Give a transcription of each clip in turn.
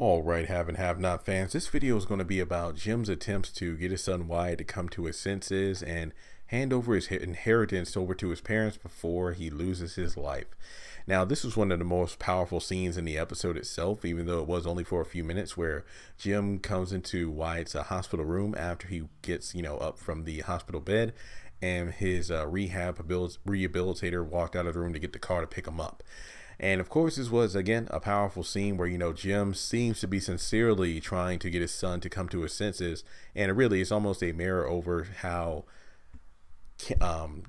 All right, have and have not fans. This video is going to be about Jim's attempts to get his son Wyatt to come to his senses and hand over his inheritance over to his parents before he loses his life. Now, this was one of the most powerful scenes in the episode itself, even though it was only for a few minutes, where Jim comes into Wyatt's hospital room after he gets, up from the hospital bed, and his rehabilitator walked out of the room to get the car to pick him up. And of course, this was, again, a powerful scene where, Jim seems to be sincerely trying to get his son to come to his senses. And really, it's almost a mirror over how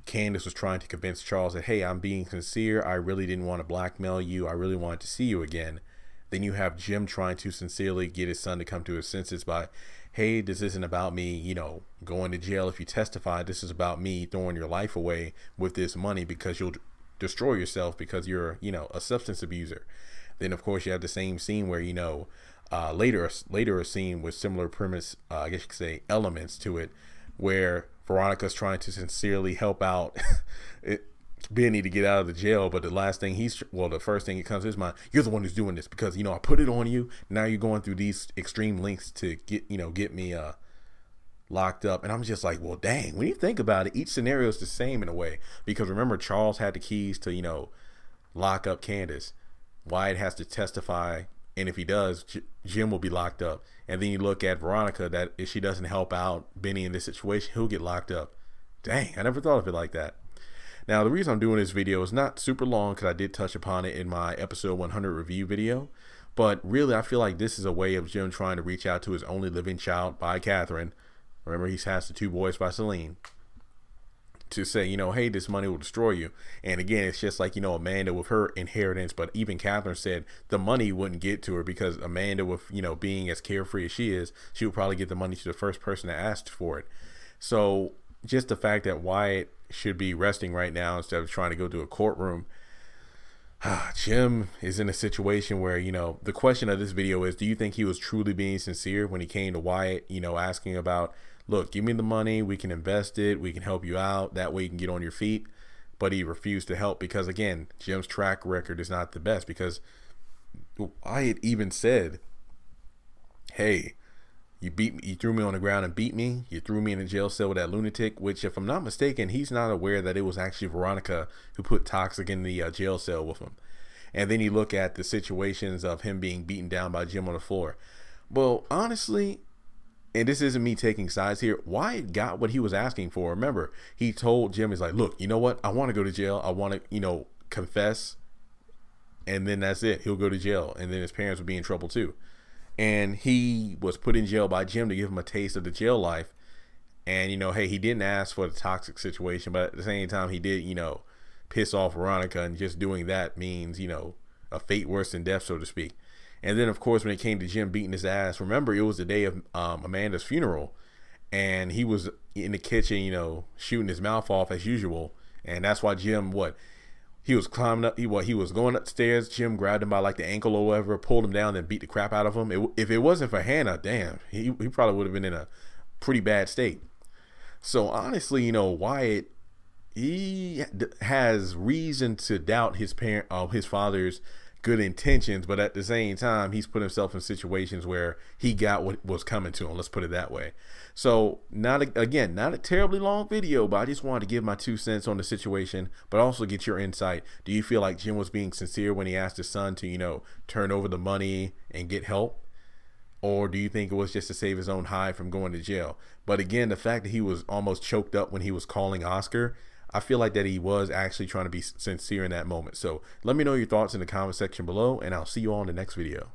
Candace was trying to convince Charles that, hey, I'm being sincere. I really didn't want to blackmail you. I really wanted to see you again. Then you have Jim trying to sincerely get his son to come to his senses by, hey, this isn't about me, going to jail if you testify. This is about me throwing your life away with this money because you'll destroy yourself because you're a substance abuser. Then of course you have the same scene where later a scene with similar premise, I guess you could say elements to it, where Veronica's trying to sincerely help out Benny to get out of the jail, but the first thing that comes to his mind, you're the one who's doing this because I put it on you. Now you're going through these extreme lengths to get me locked up. And I'm just like, well, dang, when you think about it, each scenario is the same in a way, because remember, Charles had the keys to lock up Candace. Wyatt has to testify, and if he does, Jim will be locked up. And then you look at Veronica, that if she doesn't help out Benny in this situation, he'll get locked up. Dang, I never thought of it like that. Now, the reason I'm doing this video is not super long, because I did touch upon it in my episode 100 review video, but really I feel like this is a way of Jim trying to reach out to his only living child by Catherine. Remember, he has the two boys by Celine, to say, hey, this money will destroy you. And again, it's just like, Amanda with her inheritance, but even Catherine said the money wouldn't get to her because Amanda, with, being as carefree as she is, she would probably get the money to the first person that asked for it. So just the fact that Wyatt should be resting right now instead of trying to go to a courtroom, Jim is in a situation where, the question of this video is, do you think he was truly being sincere when he came to Wyatt, asking about, look, give me the money, we can invest it, we can help you out, that way you can get on your feet? But he refused to help because, again, Jim's track record is not the best, because Wyatt even said, hey, you beat me, you threw me on the ground and beat me, you threw me in a jail cell with that lunatic, which, if I'm not mistaken, he's not aware that it was actually Veronica who put Toxic in the jail cell with him. And then you look at the situations of him being beaten down by Jim on the floor. Well, honestly, and this isn't me taking sides here, Wyatt got what he was asking for. Remember, he told Jim, he's like, look, you know what? I want to go to jail. I want to, confess. And then that's it. He'll go to jail. And then his parents would be in trouble too. And he was put in jail by Jim to give him a taste of the jail life. And, hey, he didn't ask for the toxic situation, but at the same time, he did, piss off Veronica. And just doing that means, a fate worse than death, so to speak. And then, of course, when it came to Jim beating his ass, remember, it was the day of Amanda's funeral, and he was in the kitchen, shooting his mouth off as usual. And that's why Jim, he was climbing up, he was going upstairs. Jim grabbed him by like the ankle or whatever, pulled him down, and beat the crap out of him. If it wasn't for Hannah, damn, he probably would have been in a pretty bad state. So honestly, Wyatt, he has reason to doubt his father's good intentions, but at the same time, he's put himself in situations where he got what was coming to him. Let's put it that way. So not a terribly long video, but I just wanted to give my 2 cents on the situation, but also get your insight. Do you feel like Jim was being sincere when he asked his son to, turn over the money and get help? Or do you think it was just to save his own hide from going to jail? But again, the fact that he was almost choked up when he was calling Oscar, I feel like that he was actually trying to be sincere in that moment. So let me know your thoughts in the comment section below, and I'll see you all in the next video.